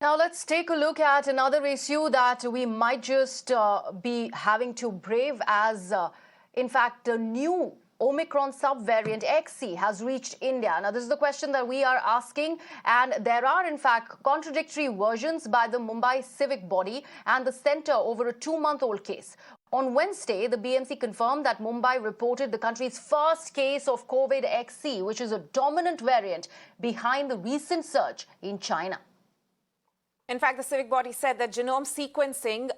Now let's take a look at another issue that we might just be having to brave as, in fact, the new Omicron subvariant XE has reached India. Now, this is the question that we are asking, and there are, in fact, contradictory versions by the Mumbai civic body and the centre over a 2-month-old case. On Wednesday, the BMC confirmed that Mumbai reported the country's first case of COVID-XE, which is a dominant variant behind the recent surge in China. In fact, the civic body said that genome sequencing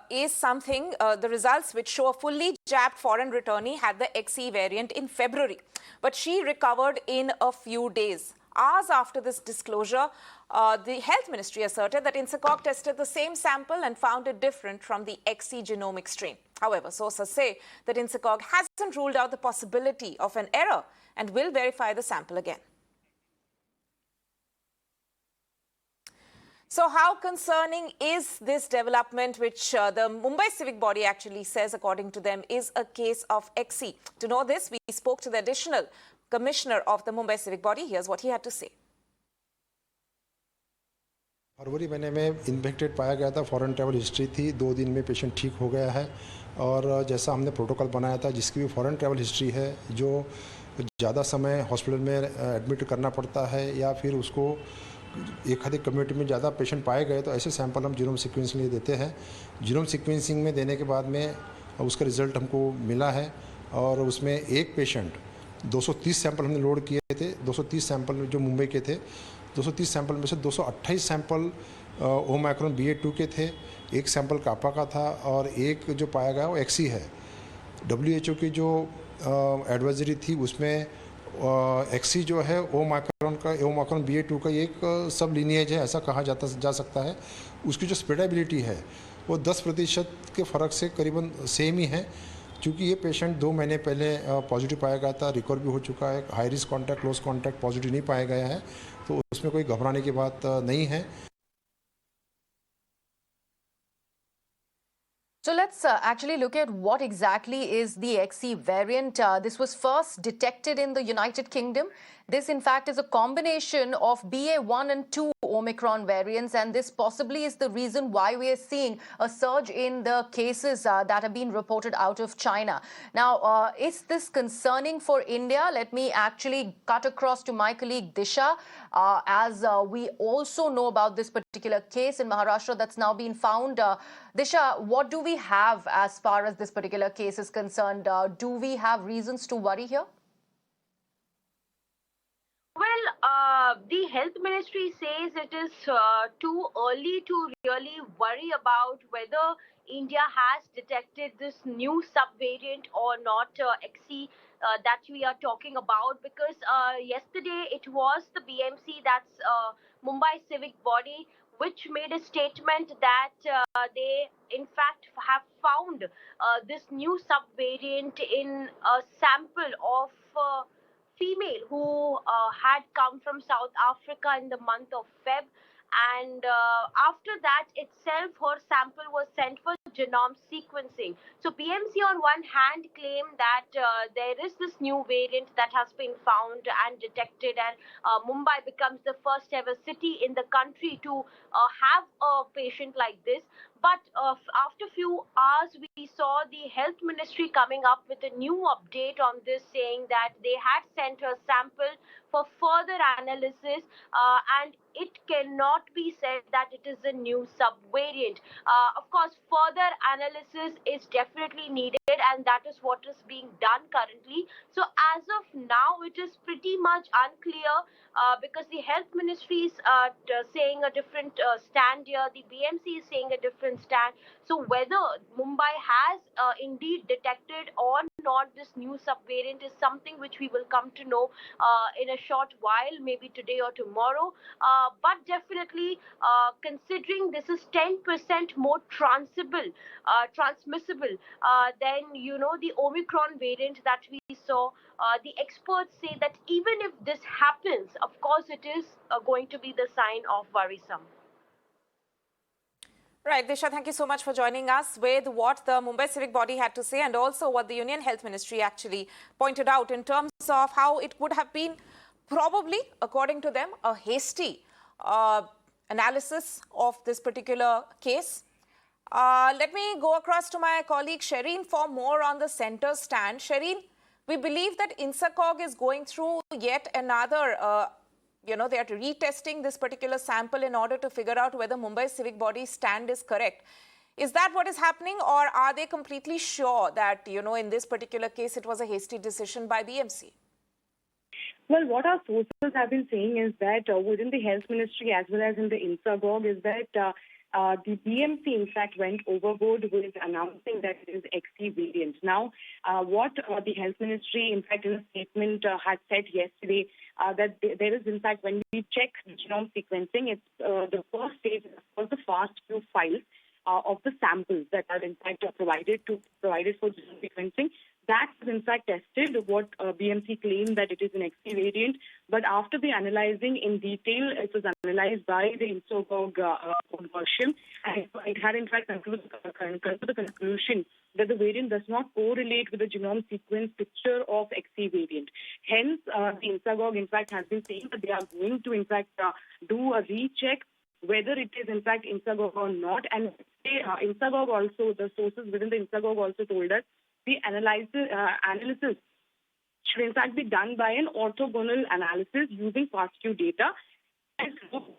is something, the results which show a fully jabbed foreign returnee had the XE variant in February. But she recovered in a few days. Hours after this disclosure, the Health Ministry asserted that INSACOG tested the same sample and found it different from the XE genomic strain. However, sources say that INSACOG hasn't ruled out the possibility of an error and will verify the sample again. So how concerning is this development, which the Mumbai civic body actually says, according to them, is a case of XE? To know this, we spoke to the additional commissioner of the Mumbai civic body. Here's what he had to say. फरवरी महीने में infected पाया गया था, foreign travel history थी, 2 दिन में patient ठीक हो गया है और जैसा हमने प्रोटोकॉल बनाया था, जिसकी भी फॉरेन ट्रैवल हिस्ट्री है, जो ज़्यादा समय हॉस्पिटल में एडमिट करना पड़ता है या फिर उसको एक आधी कम्युनिटी में ज़्यादा पेशेंट पाए गए तो ऐसे सैंपल हम जीनोम सीक्वेंसिंग लिए देते हैं। जीनोम सीक्वेंसिंग में देने के बाद में उसका रिज़ल्ट हमको मिला है और उसमें एक पेशेंट 230 सैंपल हमने लोड किए थे। 230 सैंपल जो मुंबई के थे, 230 सैंपल में से 228 सैंपल ओमाइक्रॉन BA.2 के थे, एक सैंपल कापा का था और एक जो पाया गया वो XE है। WHO की जो एडवाइजरी थी उसमें XE जो है ओमाइक्रॉन BA.2 का एक सब लीनिएज है, ऐसा कहा जा सकता है। उसकी जो स्प्रेडेबिलिटी है वो 10% के फ़र्क से करीबन सेम ही है, क्योंकि ये पेशेंट 2 महीने पहले पॉजिटिव पाया गया था, रिकवर भी हो चुका है, high risk contact, close contact positive नहीं पाया गया है, तो उसमें कोई घबराने की बात नहीं है। So let's actually look at what exactly is the XE variant. This was first detected in the United Kingdom. This, in fact, is a combination of BA.1 and 2 Omicron variants, and this possibly is the reason why we are seeing a surge in the cases that have been reported out of China. Now, is this concerning for India? Let me actually cut across to my colleague Disha, as we also know about this particular case in Maharashtra that's now been found. Disha, what do we have as far as this particular case is concerned? Do we have reasons to worry here? Well, the health ministry says it is too early to really worry about whether India has detected this new subvariant or not, XE, that we are talking about, because yesterday it was the BMC, that's Mumbai civic body, which made a statement that they in fact have found this new subvariant in a sample of female who had come from South Africa in the month of Feb, and after that itself her sample was sent for genome sequencing. So BMC on one hand claimed that there is this new variant that has been found and detected, and Mumbai becomes the first ever city in the country to have a patient like this. But after a few hours, we saw the health ministry coming up with a new update on this, saying that they had sent a sample for further analysis, and it cannot be said that it is a new subvariant. Of course, further analysis is definitely needed, and that is what is being done currently. So as of now, it is pretty much unclear, because the health ministry is saying a different stand here, the BMC is saying a different stand. So whether Mumbai has indeed detected or not this new subvariant is something which we will come to know in a short while, maybe today or tomorrow. But definitely, considering this is 10% more transmissible than, the Omicron variant that we saw, the experts say that even if this happens, of course, it is going to be the sign of worrisome. Right, Disha, thank you so much for joining us with what the Mumbai civic body had to say and also what the Union Health Ministry actually pointed out in terms of how it would have been probably, according to them, a hasty analysis of this particular case. Let me go across to my colleague Shereen for more on the center stand. Shereen, we believe that INSACOG is going through yet another, they are retesting this particular sample in order to figure out whether Mumbai civic body's stand is correct. Is that what is happening, or are they completely sure that, in this particular case, it was a hasty decision by BMC? Well, what our sources have been saying is that within the Health Ministry as well as in the INSACOG is that the BMC, in fact, went overboard with announcing that it is XE variant. Now, what the Health Ministry, in fact, in a statement had said yesterday, that there is, in fact, when we check genome sequencing, it's the first stage was the FAST-Q files of the samples that are, in fact, provided for genome sequencing. That was, in fact, tested, what BMC claimed that it is an XE variant. But after the analyzing in detail, it was analyzed by the INSACOG consortium, and it had, in fact, come to the conclusion that the variant does not correlate with the genome sequence picture of XE variant. Hence, the INSACOG, in fact, has been saying that they are going to, in fact, do a recheck whether it is, in fact, INSACOG or not. And INSACOG also, the sources within the INSACOG also told us, the analysis should in fact be done by an orthogonal analysis using FAST-Q data, and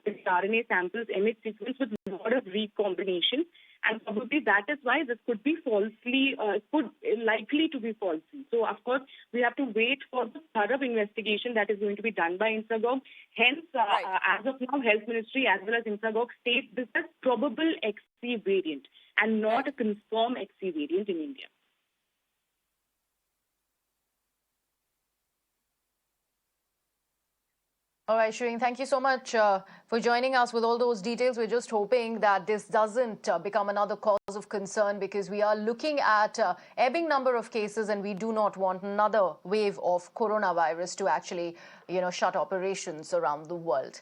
the RNA samples emit sequence with a lot of recombination, and probably that is why this could be likely to be falsely. So, of course, we have to wait for the thorough investigation that is going to be done by INSACOG. Hence, as of now, Health Ministry as well as INSACOG state this as probable XE variant and not a confirmed XE variant in India. All right, Shereen, thank you so much for joining us with all those details. We're just hoping that this doesn't become another cause of concern, because we are looking at ebbing number of cases, and we do not want another wave of coronavirus to actually, shut operations around the world.